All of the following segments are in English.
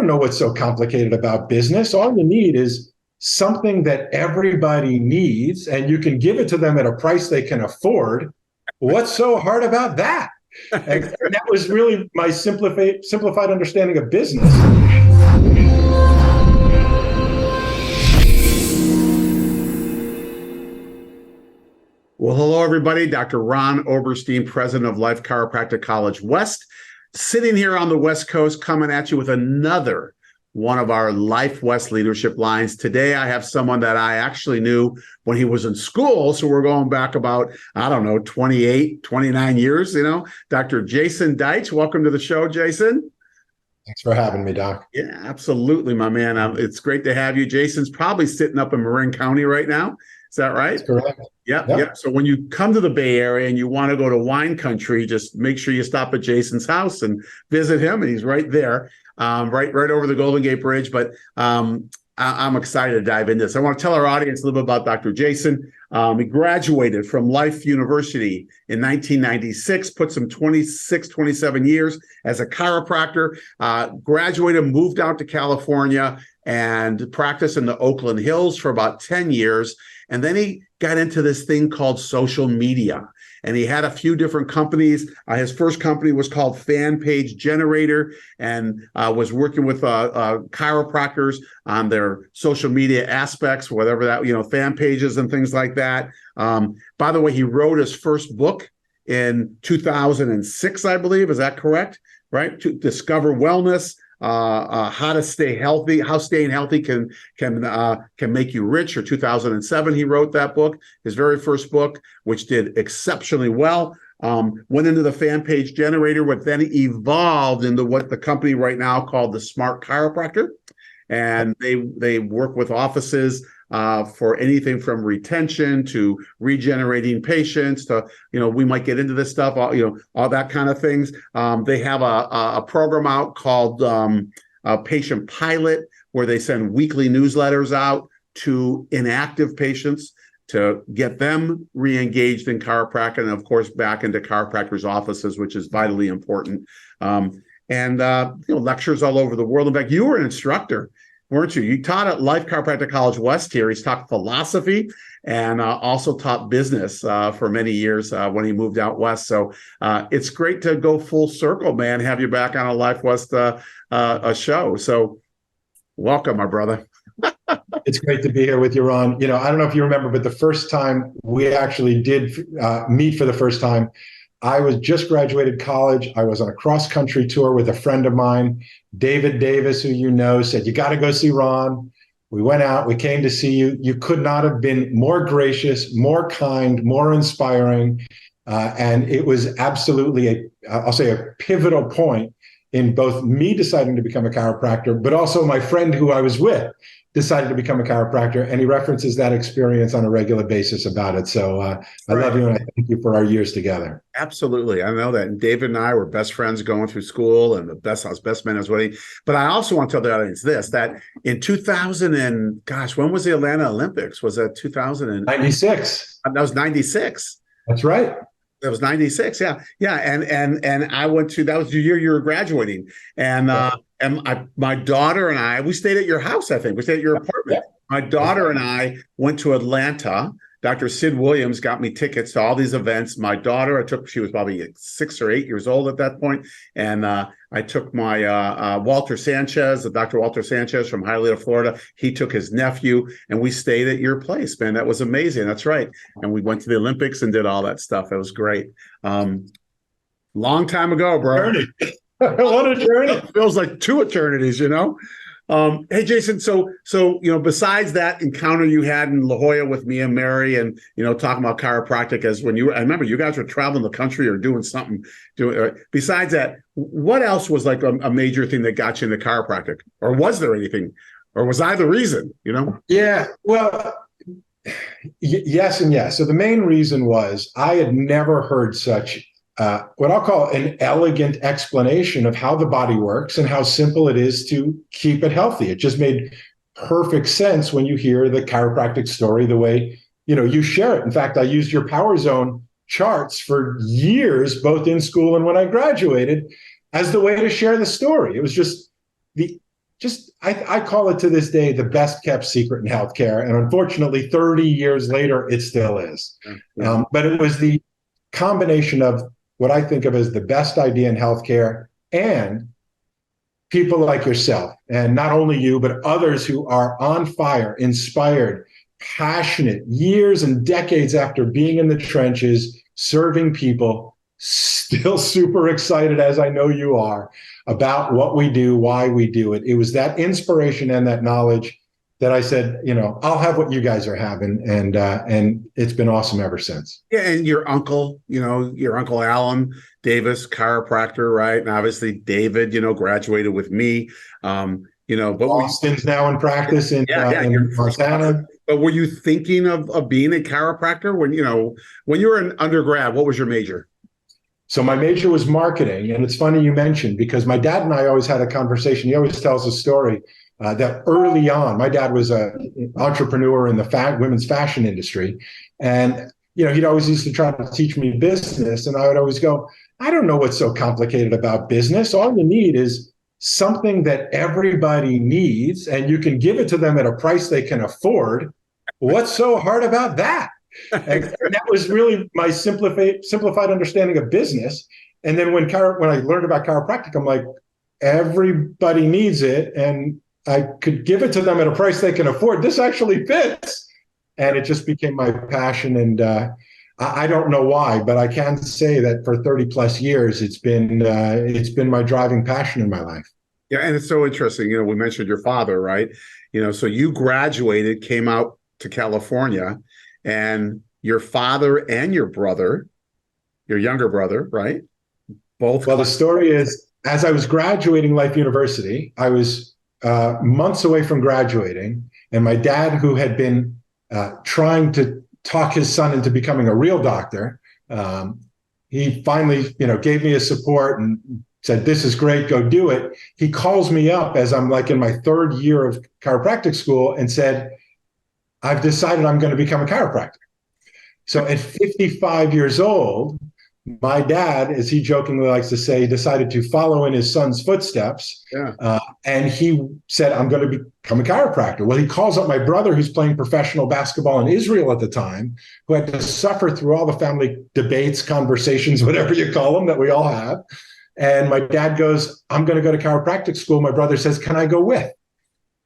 don't know what's so complicated about business. All you need is something that everybody needs, and you can give it to them at a price they can afford. What's so hard about that? And that was really my simplified understanding of business. Well, hello, everybody. Dr. Ron Oberstein, president of Life Chiropractic College West, sitting here on the West Coast, coming at you with another one of our Life West leadership lines. Today, I have someone that I actually knew when he was in school. So we're going back about, 28, 29 years, Dr. Jason Deitch. Welcome to the show, Jason. Thanks for having me, Doc. Yeah, absolutely, my man. It's great to have you. Jason's probably sitting up in Marin County right now. Is that right? That's correct. Yep. So when you come to the Bay Area and you want to go to wine country, just make sure you stop at Jason's house and visit him. And he's right there, right over the Golden Gate Bridge. But I'm excited to dive into this. I want to tell our audience a little bit about Dr. Jason. He graduated from Life University in 1996, put some 27 years as a chiropractor, graduated, moved out to California and practiced in the Oakland Hills for about 10 years. And then he got into this thing called social media. And he had a few different companies. His first company was called Fan Page Generator and was working with chiropractors on their social media aspects, whatever that, fan pages and things like that. By the way, he wrote his first book in 2006, I believe. Is that correct? Right? To discover wellness. How to stay healthy, how staying healthy can make you rich. Or 2007, he wrote that book, his very first book, which did exceptionally well. Went into the Fan Page Generator, what then evolved into what the company right now called the Smart Chiropractor. And they work with offices for anything from retention to regenerating patients to, we might get into this stuff, all that kind of things. They have a program out called Patient Pilot, where they send weekly newsletters out to inactive patients to get them re-engaged in chiropractic and, of course, back into chiropractors' offices, which is vitally important. And lectures all over the world. In fact, you were an instructor, weren't you? You taught at Life Chiropractic College West here. He's taught philosophy and also taught business for many years when he moved out west. So it's great to go full circle, man, have you back on a Life West a show. So welcome, my brother. It's great to be here with you, Ron. I don't know if you remember, but the first time we actually did meet for the first time, I was just graduated college. I was on a cross-country tour with a friend of mine, David Davis, who said, you got to go see Ron. We went out, we came to see you. You could not have been more gracious, more kind, more inspiring. And it was absolutely, a pivotal point in both me deciding to become a chiropractor, but also my friend who I was with decided to become a chiropractor, and he references that experience on a regular basis about it. So I love you, and I thank you for our years together. Absolutely. I know that. And David and I were best friends going through school, and I was best man as well. But I also want to tell the audience this, that in 2000 and when was the Atlanta Olympics? Was that 96? That was 96. That's right. That was 96. Yeah. Yeah. And I went to, that was the year you were graduating. And, my daughter and I, we stayed at your house, I think. We stayed at your apartment. Yeah. My daughter and I went to Atlanta. Dr. Sid Williams got me tickets to all these events. My daughter, she was probably 6 or 8 years old at that point. And I took my Dr. Walter Sanchez from Hialeah, Florida. He took his nephew, and we stayed at your place, man. That was amazing. That's right. And we went to the Olympics and did all that stuff. It was great. Long time ago, bro. What a journey. It feels like 2 eternities, Hey, Jason, so besides that encounter you had in La Jolla with me and Mary and, talking about chiropractic I remember you guys were traveling the country or doing something. Besides that, what else was like a major thing that got you into chiropractic? Or was there anything? Or was I the reason, Yeah, well, yes and yes. So the main reason was I had never heard such what I'll call an elegant explanation of how the body works and how simple it is to keep it healthy. It just made perfect sense when you hear the chiropractic story the way, you share it. In fact, I used your Power Zone charts for years, both in school and when I graduated, as the way to share the story. It was just the I call it to this day the best kept secret in healthcare. And unfortunately, 30 years later, it still is. Yeah. But it was the combination of what I think of as the best idea in healthcare and people like yourself, and not only you, but others who are on fire, inspired, passionate, years and decades after being in the trenches, serving people, still super excited, as I know you are, about what we do, why we do it. It was that inspiration and that knowledge that I said, I'll have what you guys are having, and it's been awesome ever since. Yeah, and your uncle, your Uncle Alan Davis, chiropractor, right? And obviously David, graduated with me. But Austin's now in practice in Montana. But were you thinking of being a chiropractor when you were an undergrad? What was your major? So my major was marketing, and it's funny you mentioned, because my dad and I always had a conversation. He always tells a story that early on, my dad was an entrepreneur in the women's fashion industry, and he'd always used to try to teach me business, and I would always go, I don't know what's so complicated about business. All you need is something that everybody needs, and you can give it to them at a price they can afford. What's so hard about that? And that was really my simplified understanding of business. And then when I learned about chiropractic, I'm like, everybody needs it, and I could give it to them at a price they can afford. This actually fits. And it just became my passion. And I don't know why, but I can say that for 30 plus years, it's been my driving passion in my life. Yeah. And it's so interesting. We mentioned your father, right? So you graduated, came out to California, and your father and your brother, your younger brother, right? Both. Well, the story is, as I was graduating Life University, I was months away from graduating, and my dad, who had been trying to talk his son into becoming a real doctor, he finally, gave me his support and said, "This is great, go do it." He calls me up as I'm like in my third year of chiropractic school and said, "I've decided I'm going to become a chiropractor." So at 55 years old, my dad, as he jokingly likes to say, decided to follow in his son's footsteps. Yeah. And he said, "I'm going to become a chiropractor." Well, he calls up my brother, who's playing professional basketball in Israel at the time, who had to suffer through all the family debates, conversations, whatever you call them, that we all have. And my dad goes, "I'm going to go to chiropractic school." My brother says, "Can I go with?"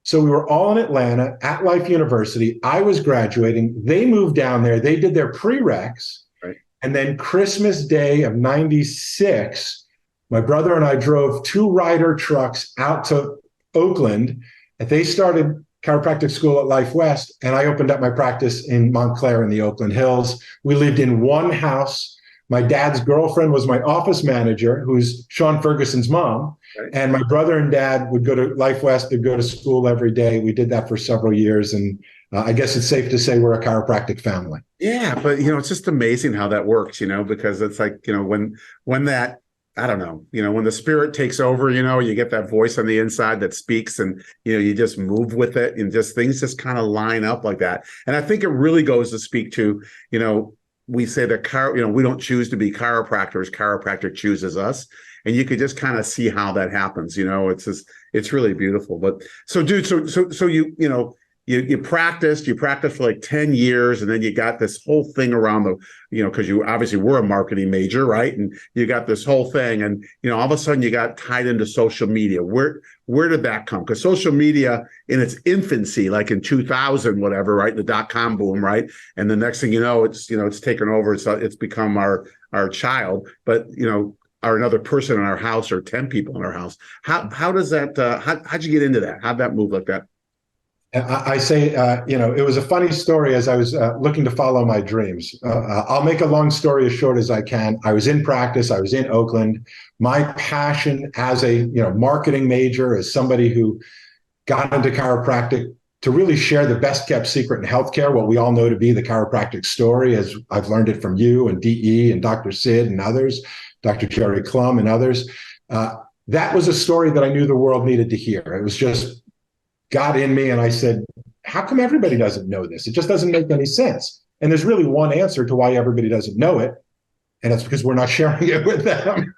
So we were all in Atlanta at Life University. I was graduating. They moved down there. They did their prereqs. Right. And then Christmas Day of 96, my brother and I drove 2 Ryder trucks out to Oakland. And they started chiropractic school at Life West. And I opened up my practice in Montclair in the Oakland Hills. We lived in one house. My dad's girlfriend was my office manager, who's Sean Ferguson's mom. Right. And my brother and dad would go to Life West, they'd go to school every day. We did that for several years. And I guess it's safe to say we're a chiropractic family. Yeah, but, it's just amazing how that works, because it's like, when that, I don't know, when the spirit takes over, you get that voice on the inside that speaks, and, you just move with it, and just things just kind of line up like that. And I think it really goes to speak to, we say that we don't choose to be chiropractors. Chiropractic chooses us, and you could just kind of see how that happens. It's really beautiful. But so, dude, so you practiced for like 10 years, and then you got this whole thing around because you obviously were a marketing major, right? And you got this whole thing, and all of a sudden you got tied into social media. Where did that come? Because social media in its infancy, like in 2000, whatever, right? The .com boom, right? And the next thing you know, it's taken over. It's become our child, but are another person in our house or 10 people in our house. How does that? How'd you get into that? How'd that move like that? I say, it was a funny story as I was looking to follow my dreams. I'll make a long story as short as I can. I was in practice. I was in Oakland. My passion as a marketing major, as somebody who got into chiropractic, to really share the best kept secret in healthcare, what we all know to be the chiropractic story, as I've learned it from you and DE and Dr. Sid and others, Dr. Jerry Klum and others. That was a story that I knew the world needed to hear. It was just got in me, and I said, how come everybody doesn't know this? It just doesn't make any sense. And there's really one answer to why everybody doesn't know it, and it's because we're not sharing it with them.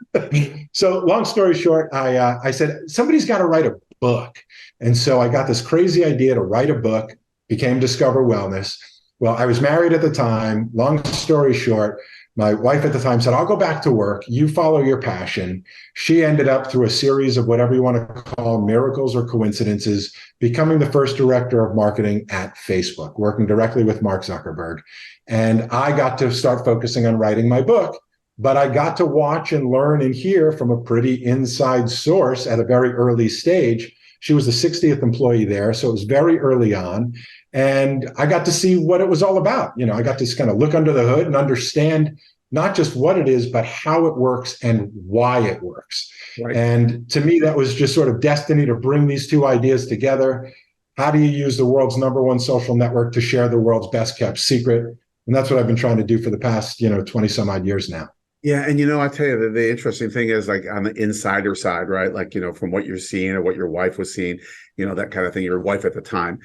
So long story short, I said, somebody's got to write a book. And so I got this crazy idea to write a book, became Discover Wellness. Well, I was married at the time. Long story short, my wife at the time said, I'll go back to work. You follow your passion. She ended up, through a series of whatever you want to call miracles or coincidences, becoming the first director of marketing at Facebook, working directly with Mark Zuckerberg. And I got to start focusing on writing my book, but I got to watch and learn and hear from a pretty inside source at a very early stage. She was the 60th employee there, so it was very early on. And I got to see what it was all about. I got to kind of look under the hood and understand not just what it is, but how it works and why it works. Right. And to me, that was just sort of destiny to bring these two ideas together. How do you use the world's #1 social network to share the world's best kept secret? And that's what I've been trying to do for the past, 20 some odd years now. Yeah. And, I tell you, the interesting thing is, like, on the insider side, right? Like, from what you're seeing or what your wife was seeing, that kind of thing, your wife at the time,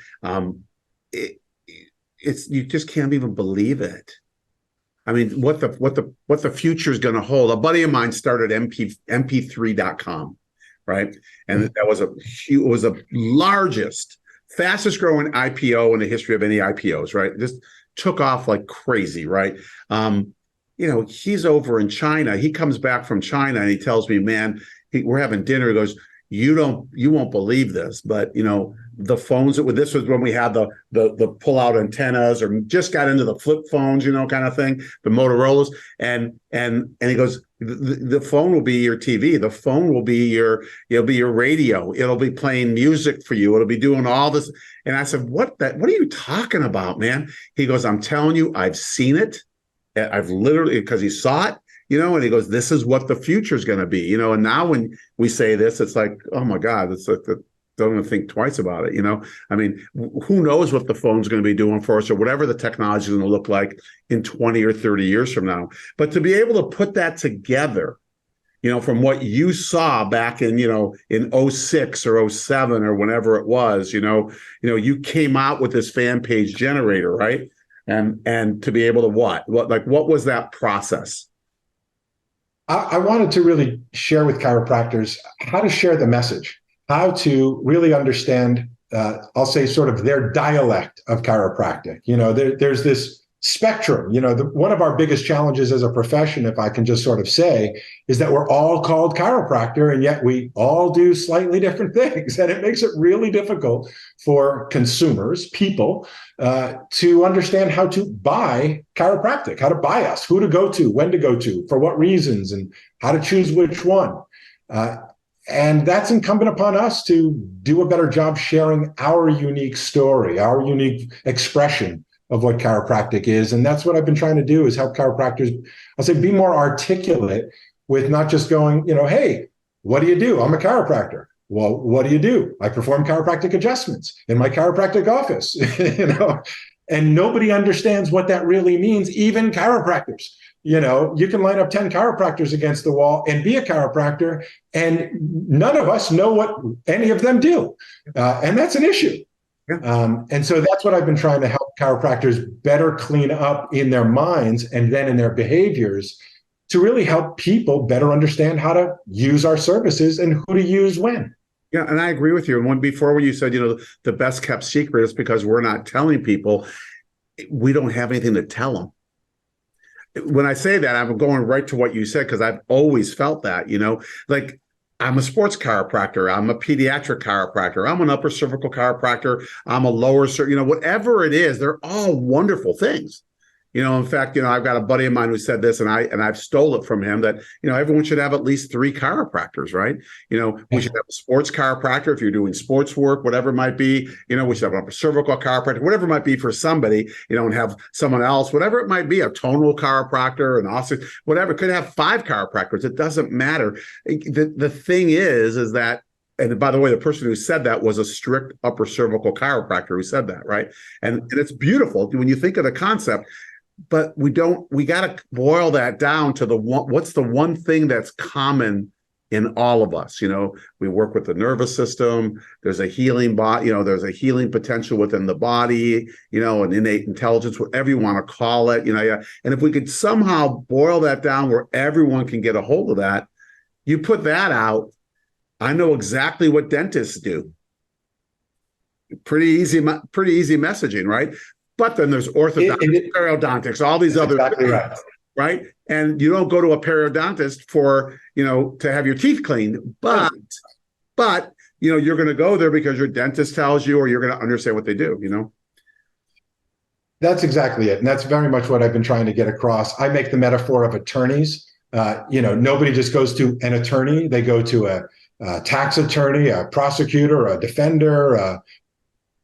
it's you just can't even believe it. I mean, what the future is going to hold. A buddy of mine started mp3.com, right? And that was the largest, fastest growing IPO in the history of any IPOs, right? Just took off like crazy, right? He's over in China. He comes back from China and he tells me, man, we're having dinner. He goes, you won't believe this, but the phones this was when we had the pull out antennas, or just got into the flip phones, kind of thing, the Motorola's, and he goes, the phone will be your TV, the phone will be your radio, it'll be playing music for you, it'll be doing all this. And I said, what are you talking about, man? He goes, I'm telling you, I've seen it. I've literally, because he saw it. And he goes, this is what the future is going to be, and now when we say this, it's like, oh my God, it's like, don't even think twice about it. I mean, who knows what the phone's going to be doing for us, or whatever the technology is going to look like in 20 or 30 years from now. But to be able to put that together, from what you saw back in, in 06 or 07 or whenever it was, you came out with this fan page generator, right? And to be able to what was that process? I wanted to really share with chiropractors how to share the message, how to really understand, I'll say, sort of their dialect of chiropractic. There's this spectrum. One of our biggest challenges as a profession, if I can just sort of say, is that we're all called chiropractor, and yet we all do slightly different things. And it makes it really difficult for consumers, people, to understand how to buy chiropractic, how to buy us, who to go to, when to go to, for what reasons, and how to choose which one. And that's incumbent upon us to do a better job sharing our unique story, our unique expression of what chiropractic is. And that's what I've been trying to do, is help chiropractors, I'll say, be more articulate with not just going, hey, what do you do? I'm a chiropractor. Well, what do you do? I perform chiropractic adjustments in my chiropractic office, and nobody understands what that really means, even chiropractors. You can line up 10 chiropractors against the wall and be a chiropractor, and none of us know what any of them do. And that's an issue. Yeah. And so that's what I've been trying to help chiropractors better clean up in their minds and then in their behaviors, to really help people better understand how to use our services and who to use when. Yeah, and I agree with you. And when you said, the best kept secret is because we're not telling people, we don't have anything to tell them. When I say that, I'm going right to what you said, because I've always felt that, like, I'm a sports chiropractor, I'm a pediatric chiropractor, I'm an upper cervical chiropractor, I'm a lower, whatever it is, they're all wonderful things. In fact, I've got a buddy of mine who said this, and I've stole it from him, that, everyone should have at least 3 chiropractors, right? We should have a sports chiropractor if you're doing sports work, whatever it might be. We should have an upper cervical chiropractor, whatever it might be for somebody, and have someone else, whatever it might be, a tonal chiropractor, an also, whatever. Could have 5 chiropractors. It doesn't matter. The thing is that, and by the way, the person who said that was a strict upper cervical chiropractor who said that, right? And it's beautiful when you think of the concept. But we got to boil that down to what's the one thing that's common in all of us. We work with the nervous system. There's a healing body, there's a healing potential within the body, an innate intelligence, whatever you want to call it, and if we could somehow boil that down where everyone can get a hold of that, you put that out, I know exactly what dentists do. Pretty easy messaging, right? But then there's orthodontics, periodontics, all these other exactly things, right. right? And you don't go to a periodontist for, to have your teeth cleaned, but you're going to go there because your dentist tells you, or you're going to understand what they do. That's exactly it. And that's very much what I've been trying to get across. I make the metaphor of attorneys. Nobody just goes to an attorney. They go to a tax attorney, a prosecutor, a defender, a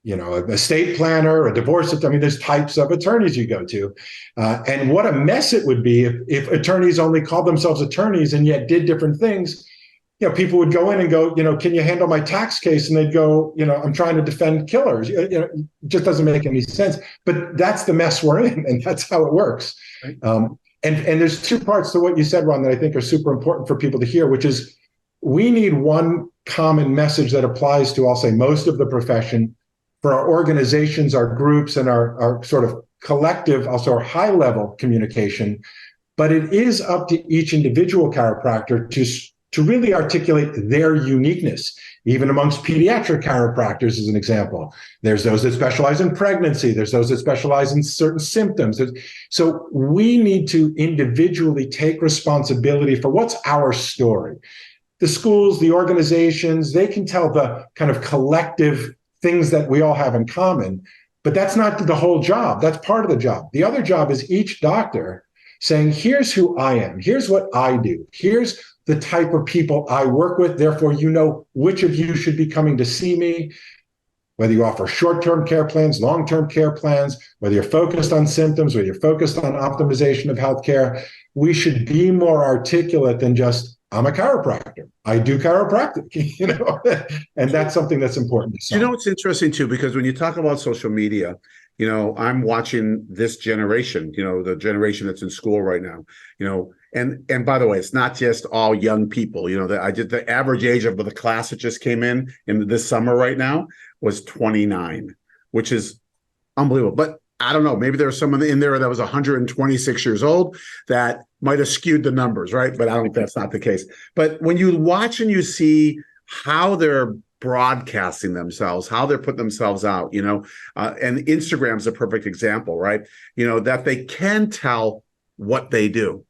estate planner, a divorce. I mean, there's types of attorneys you go to. And what a mess it would be if attorneys only called themselves attorneys and yet did different things. People would go in and go, can you handle my tax case? And they'd go, I'm trying to defend killers. It just doesn't make any sense. But that's the mess we're in, and that's how it works. Right. And there's two parts to what you said, Ron, that I think are super important for people to hear, which is we need one common message that applies to, I'll say, most of the profession, for our organizations, our groups, and our sort of collective, also our high-level communication. But it is up to each individual chiropractor to really articulate their uniqueness, even amongst pediatric chiropractors, as an example. There's those that specialize in pregnancy. There's those that specialize in certain symptoms. So we need to individually take responsibility for what's our story. The schools, the organizations, they can tell the kind of collective things that we all have in common, but that's not the whole job. That's part of the job. The other job is each doctor saying, here's who I am. Here's what I do. Here's the type of people I work with. Therefore, which of you should be coming to see me, whether you offer short-term care plans, long-term care plans, whether you're focused on symptoms, whether you're focused on optimization of healthcare. We should be more articulate than just, I'm a chiropractor. I do chiropractic, and that's something that's important to solve. It's interesting too, because when you talk about social media, I'm watching this generation, the generation that's in school right now, and by the way, it's not just all young people, the average age of the class that just came in this summer right now was 29, which is unbelievable. But I don't know, maybe there was someone in there that was 126 years old that might have skewed the numbers, right? But I don't think that's not the case. But when you watch and you see how they're broadcasting themselves, how they're putting themselves out, and Instagram's a perfect example, right? That they can tell what they do.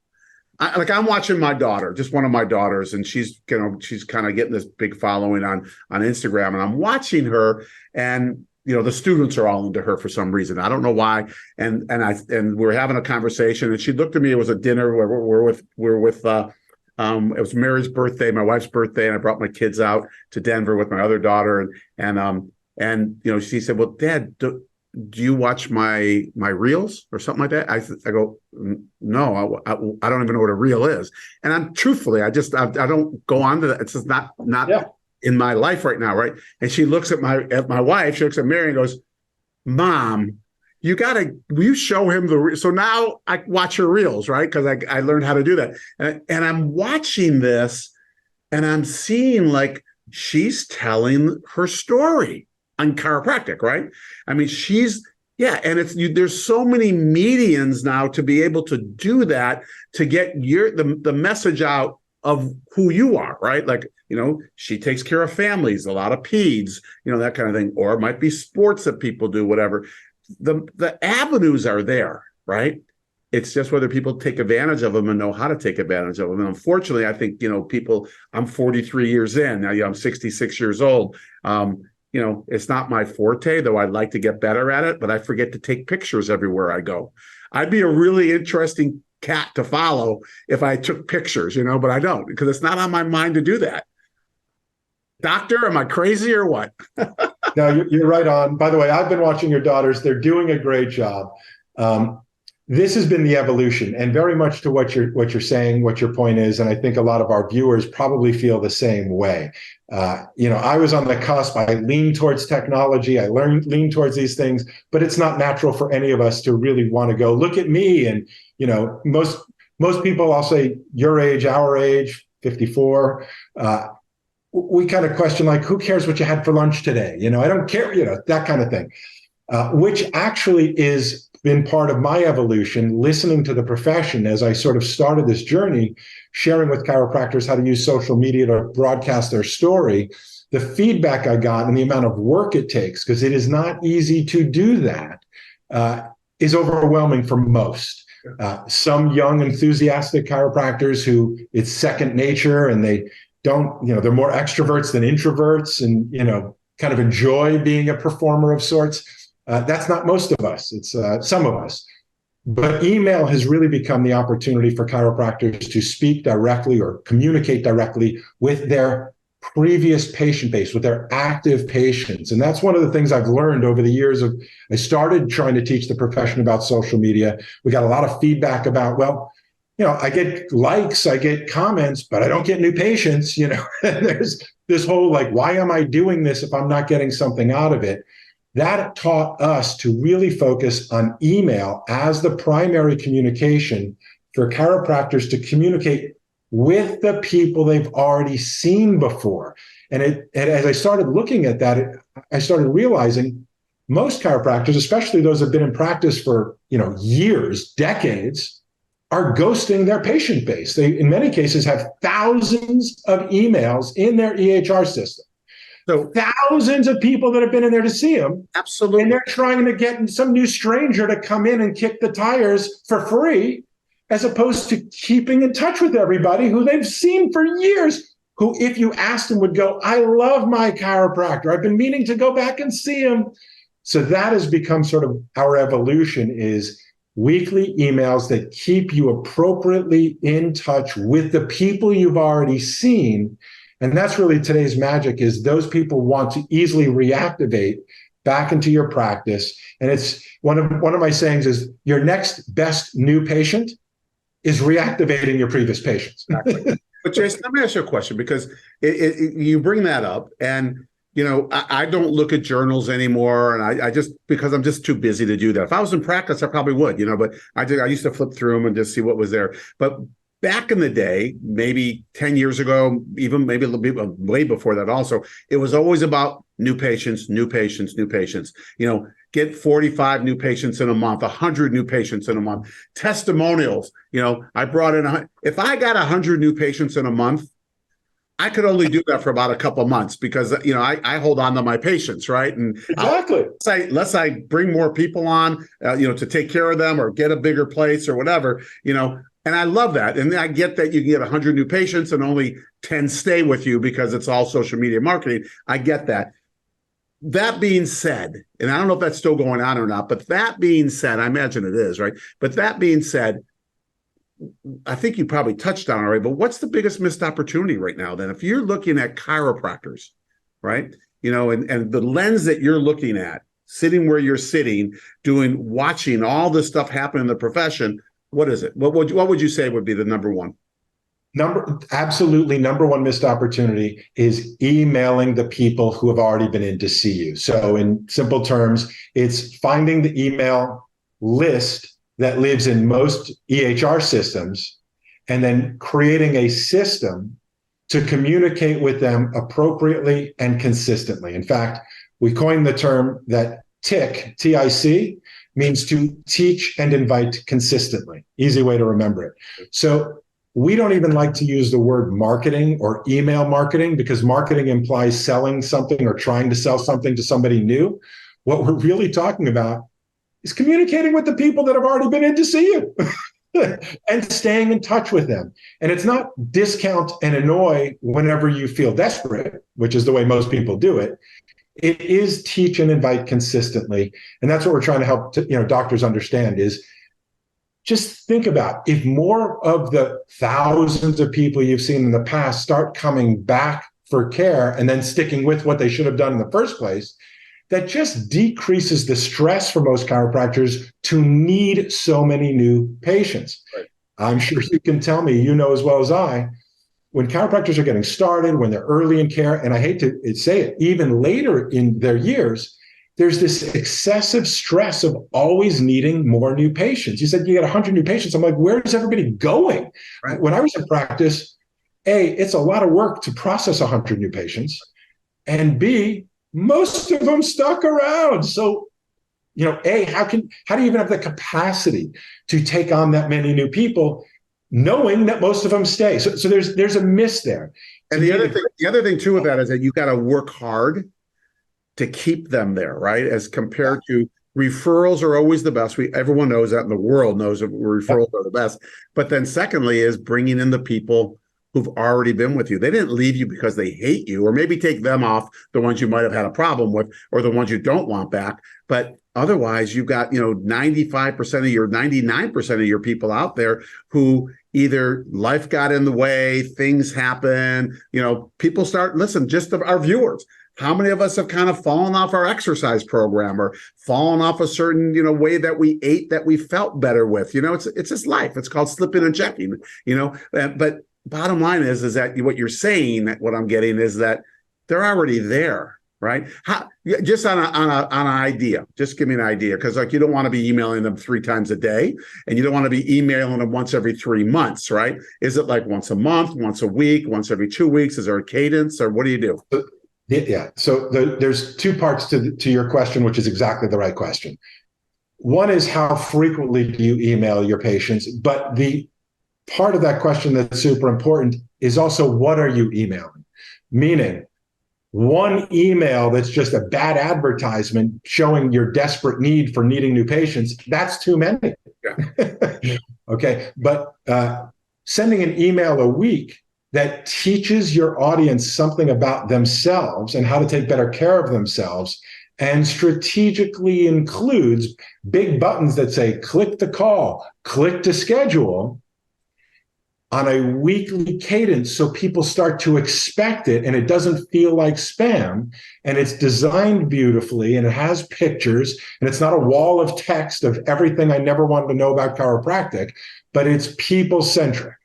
I'm watching my daughter, just one of my daughters, and she's kind of getting this big following on Instagram, and I'm watching her, and the students are all into her for some reason. I don't know why. And we're having a conversation, and she looked at me. It was a dinner where we're with it was Mary's birthday, my wife's birthday, and I brought my kids out to Denver with my other daughter. And she said, "Well, Dad, do you watch my reels or something like that?" I go, "No, I don't even know what a reel is." And I'm truthfully, I don't go on to that. It's just not. Yeah. In my life right now, right? And she looks at my wife, she looks at Mary and goes, "Mom, will you show him so now I watch her reels, right? Because I learned how to do that. And I'm watching this and I'm seeing like she's telling her story on chiropractic, right? I mean, and there's so many mediums now to be able to do that, to get the message out of who you are, right? Like, she takes care of families, a lot of peds, that kind of thing, or it might be sports that people do, whatever. The avenues are there, right? It's just whether people take advantage of them and know how to take advantage of them. And unfortunately, I think, I'm 43 years in, now I'm 66 years old. It's not my forte, though I'd like to get better at it, but I forget to take pictures everywhere I go. I'd be a really interesting cat to follow if I took pictures, but I don't, because it's not on my mind to do that. Doctor, am I crazy or what? No, you're right on. By the way, I've been watching your daughters. They're doing a great job. This has been the evolution, and very much to what you're saying, what your point is, and I think a lot of our viewers probably feel the same way. I was on the cusp. I lean towards technology. I lean towards these things, but it's not natural for any of us to really want to go, look at me. And most people, I'll say your age, our age, 54. We kind of question, like, who cares what you had for lunch today? I don't care, that kind of thing, which actually is been part of my evolution, listening to the profession as I sort of started this journey, sharing with chiropractors how to use social media to broadcast their story. The feedback I got and the amount of work it takes, because it is not easy to do that, is overwhelming for most. Some young, enthusiastic chiropractors who it's second nature and they don't, they're more extroverts than introverts and, kind of enjoy being a performer of sorts. That's not most of us. It's some of us. But email has really become the opportunity for chiropractors to speak directly or communicate directly with their previous patient base, with their active patients. And that's one of the things I've learned over the years of, I started trying to teach the profession about social media. We got a lot of feedback about, well, I get likes, I get comments, but I don't get new patients, There's this whole why am I doing this if I'm not getting something out of it? That taught us to really focus on email as the primary communication for chiropractors to communicate with the people they've already seen before. And as I started looking at that, I started realizing most chiropractors, especially those who've been in practice for years, decades, are ghosting their patient base. They, in many cases, have thousands of emails in their EHR system. So thousands of people that have been in there to see them. Absolutely. And they're trying to get some new stranger to come in and kick the tires for free, as opposed to keeping in touch with everybody who they've seen for years, who, if you asked them, would go, I love my chiropractor. I've been meaning to go back and see him. So that has become sort of our evolution, is weekly emails that keep you appropriately in touch with the people you've already seen. And that's really today's magic, is those people want to easily reactivate back into your practice. And it's one of my sayings is, your next best new patient is reactivating your previous patients. Exactly. But Jason, let me ask you a question, because you bring that up, and I don't look at journals anymore, and I just, because I'm just too busy to do that. If I was in practice, I probably would, but I used to flip through them and just see what was there. But back in the day, maybe 10 years ago, even maybe a little bit way before that also, it was always about new patients, new patients, new patients. Get 45 new patients in a month, 100 new patients in a month. Testimonials, I brought in, if I got 100 new patients in a month, I could only do that for about a couple of months, because, I hold on to my patients, right? And exactly. Unless I bring more people on, to take care of them or get a bigger place or whatever, and I love that. And I get that you can get 100 new patients and only 10 stay with you because it's all social media marketing. I get that. That being said, and I don't know if that's still going on or not, but that being said, I imagine it is, right? But that being said, I think you probably touched on it already, but what's the biggest missed opportunity right now then? If you're looking at chiropractors, right? And the lens that you're looking at, sitting where you're sitting, watching all this stuff happen in the profession, what is it? What would you say would be the number one? Absolutely number one missed opportunity is emailing the people who have already been in to see you. So in simple terms, it's finding the email list that lives in most EHR systems, and then creating a system to communicate with them appropriately and consistently. In fact, we coined the term that TIC, T-I-C, means to teach and invite consistently. Easy way to remember it. So we don't even like to use the word marketing or email marketing, because marketing implies selling something or trying to sell something to somebody new. What we're really talking about is communicating with the people that have already been in to see you and staying in touch with them. And it's not discount and annoy whenever you feel desperate, which is the way most people do it. It is teach and invite consistently. And that's what we're trying to help doctors understand, is just think about, if more of the thousands of people you've seen in the past start coming back for care and then sticking with what they should have done in the first place, that just decreases the stress for most chiropractors to need so many new patients. Right. I'm sure you can tell me, as well as I, when chiropractors are getting started, when they're early in care, and I hate to say it, even later in their years, there's this excessive stress of always needing more new patients. You said you got 100 new patients. I'm like, where's everybody going? Right. When I was in practice, A, it's a lot of work to process 100 new patients. And B, most of them stuck around. So how do you even have the capacity to take on that many new people, knowing that most of them stay? So there's a miss there. And the other thing too with that is that you got to work hard to keep them there, right? As compared to referrals are always the best. Everyone knows that, and the world knows that referrals are the best. But then secondly is bringing in the people who've already been with you. They didn't leave you because they hate you, or maybe take them off, the ones you might have had a problem with, or the ones you don't want back. But otherwise, you've got 95% of your 99% of your people out there who either life got in the way, things happen, people start, listen, just our viewers. How many of us have kind of fallen off our exercise program or fallen off a certain, way that we ate that we felt better with? It's just life. It's called slipping and checking, but bottom line is that what you're saying, what I'm getting is that they're already there, right? Just on an idea, just give me an idea. Because you don't want to be emailing them 3 times a day, and you don't want to be emailing them once every 3 months, right? Is it like once a month, once a week, once every 2 weeks? Is there a cadence, or what do you do? Yeah. So there's 2 parts to your question, which is exactly the right question. One is, how frequently do you email your patients? But the part of that question that's super important is also, what are you emailing? Meaning, one email that's just a bad advertisement showing your desperate need for needing new patients, that's too many. Yeah. Okay. But sending an email a week that teaches your audience something about themselves and how to take better care of themselves, and strategically includes big buttons that say, click to call, click to schedule, on a weekly cadence, so people start to expect it and it doesn't feel like spam, and it's designed beautifully and it has pictures and it's not a wall of text of everything I never wanted to know about chiropractic, but it's people-centric.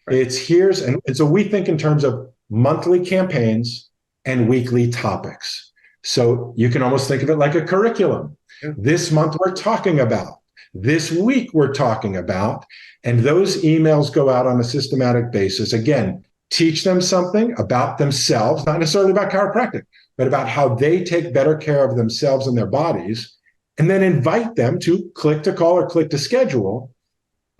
Right. And so we think in terms of monthly campaigns and weekly topics. So you can almost think of it like a curriculum. Yeah. This month we're talking about, this week we're talking about, and those emails go out on a systematic basis. Again, teach them something about themselves, not necessarily about chiropractic, but about how they take better care of themselves and their bodies, and then invite them to click to call or click to schedule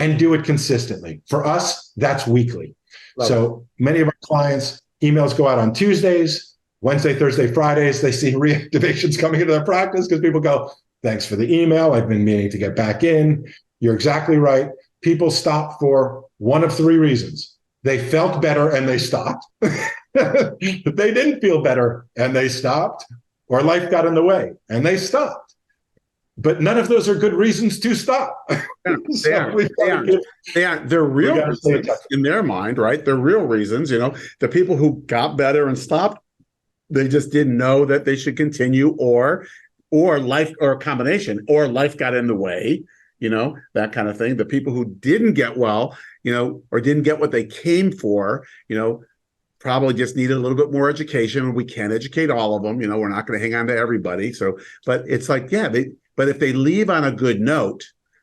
and do it consistently. For us, that's weekly. So many of our clients, emails go out on Tuesdays, Wednesday, Thursday, Fridays. They see reactivations coming into their practice because people go, thanks for the email. I've been meaning to get back in. You're exactly right. People stop for one of 3 reasons. They felt better and they stopped. They didn't feel better and they stopped, or life got in the way and they stopped. But none of those are good reasons to stop. They aren't. They're real reasons in their mind, right? They're real reasons. The people who got better and stopped, they just didn't know that they should continue, or life, or a combination, or life got in the way, that kind of thing. The people who didn't get well, or didn't get what they came for, probably just needed a little bit more education. We can't educate all of them. We're not going to hang on to everybody. So, but it's like, but if they leave on a good note,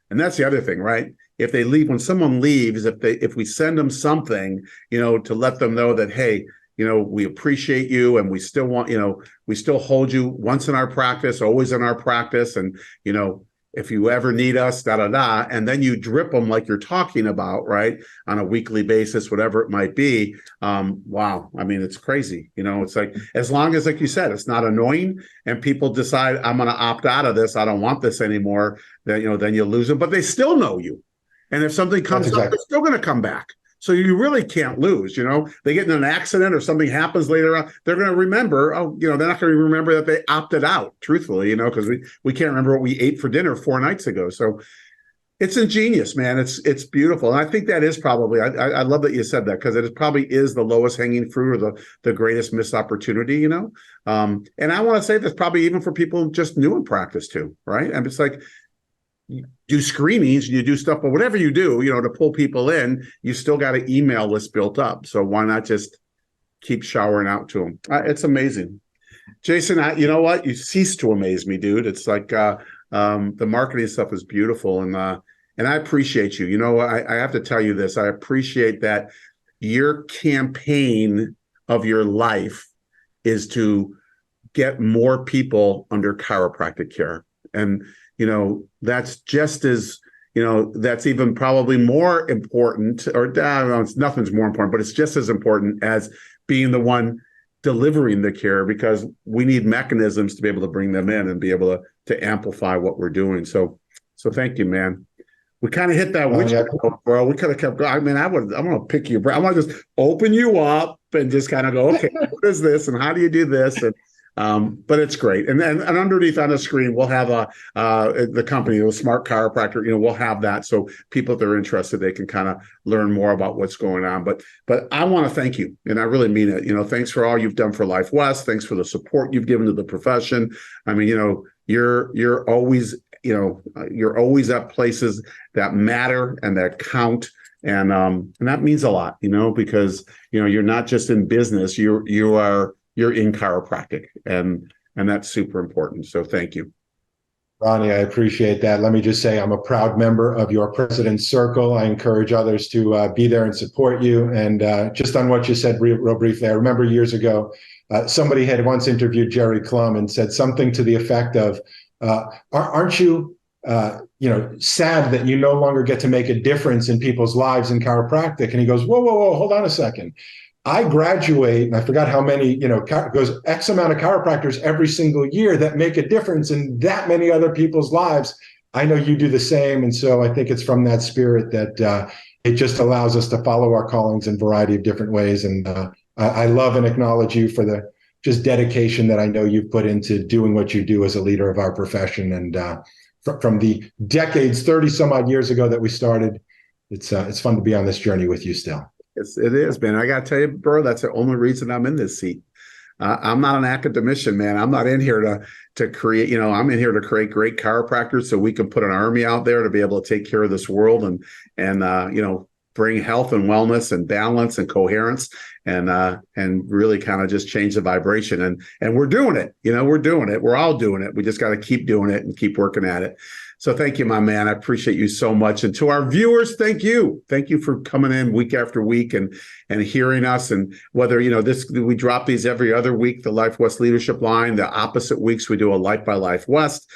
and that's the other thing, right? If they leave, when someone leaves, if we send them something, to let them know that, hey, we appreciate you, and we still want, we still hold you once in our practice, always in our practice. And, if you ever need us, and then you drip them like you're talking about, right, on a weekly basis, whatever it might be. Wow. I mean, it's crazy. It's like, as long as, like you said, it's not annoying and people decide, I'm going to opt out of this, I don't want this anymore, then, then you lose them, but they still know you. And if something comes up, they're still going to come back. So you really can't lose, They get in an accident or something happens later on, they're going to remember, they're not going to remember that they opted out, truthfully, because we can't remember what we ate for dinner 4 nights ago. So it's ingenious, man. It's beautiful. And I think that is probably, I love that you said that, because it probably is the lowest hanging fruit, or the greatest missed opportunity, And I want to say that's probably even for people just new in practice too, right? And it's like, you do screenings, you do stuff, but whatever you do, to pull people in, you still got an email list built up. So why not just keep showering out to them? It's amazing. Jason, you know what? You cease to amaze me, dude. It's like the marketing stuff is beautiful. And I appreciate you. I have to tell you this. I appreciate that your campaign of your life is to get more people under chiropractic care. And that's just as, that's even probably more important, or nothing's more important, but it's just as important as being the one delivering the care, because we need mechanisms to be able to bring them in and be able to amplify what we're doing. So thank you, man. We kind of hit that witch, bro. We could have kept going. I mean, I'm going to pick your brain. I want to just open you up and just kind of go, okay, what is this and how do you do this? And but it's great. And underneath on the screen, we'll have the company, the Smart Chiropractor. We'll have that, so people, if they're interested, they can kind of learn more about what's going on. But I want to thank you, and I really mean it. Thanks for all you've done for Life West. Thanks for the support you've given to the profession. I mean, you're always you're always at places that matter and that count. And that means a lot, because, you're not just in business, you're in chiropractic, and that's super important. So thank you. Ronnie, I appreciate that. Let me just say I'm a proud member of your President's Circle. I encourage others to be there and support you. And just on what you said real briefly, I remember years ago, somebody had once interviewed Jerry Clum and said something to the effect of, aren't you, sad that you no longer get to make a difference in people's lives in chiropractic? And he goes, whoa, hold on a second. I graduate, and I forgot how many, goes X amount of chiropractors every single year that make a difference in that many other people's lives. I know you do the same. And so I think it's from that spirit that it just allows us to follow our callings in a variety of different ways. And I love and acknowledge you for the just dedication that I know you've put into doing what you do as a leader of our profession. And from the decades, 30 some odd years ago that we started, it's fun to be on this journey with you still. It is, man. I got to tell you, bro, that's the only reason I'm in this seat. I'm not an academician, man. I'm not in here to create, I'm in here to create great chiropractors so we can put an army out there to be able to take care of this world and bring health and wellness and balance and coherence and really kind of just change the vibration. And we're doing it. We're doing it. We're all doing it. We just got to keep doing it and keep working at it. So thank you, my man. I appreciate you so much. And to our viewers, thank you. Thank you for coming in week after week and hearing us. And whether, we drop these every other week, the Life West Leadership Line, the opposite weeks, we do a Life by Life West.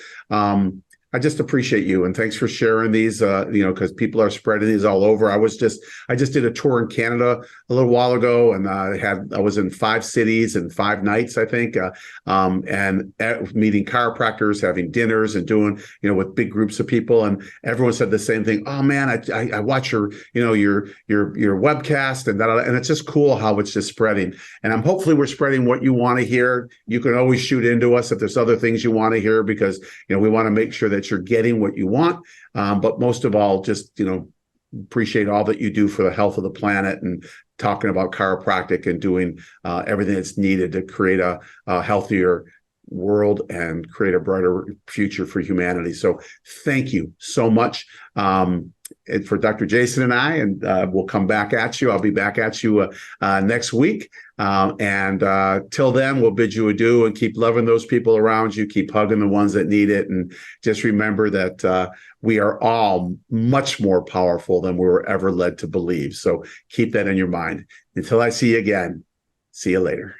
I just appreciate you, and thanks for sharing these. Because people are spreading these all over. I just did a tour in Canada a little while ago, and I was in 5 cities and 5 nights, I think, and meeting chiropractors, having dinners, and doing with big groups of people, and everyone said the same thing. Oh man, I watch your webcast, and it's just cool how it's just spreading. And hopefully we're spreading what you want to hear. You can always shoot into us if there's other things you want to hear, because we want to make sure that you're getting what you want. But most of all, just, appreciate all that you do for the health of the planet and talking about chiropractic and doing everything that's needed to create a healthier world and create a brighter future for humanity. So thank you so much. And for Dr. Jason and I, and we'll come back at you. I'll be back at you next week. And till then, we'll bid you adieu and keep loving those people around you. Keep hugging the ones that need it. And just remember that we are all much more powerful than we were ever led to believe. So keep that in your mind. Until I see you again, see you later.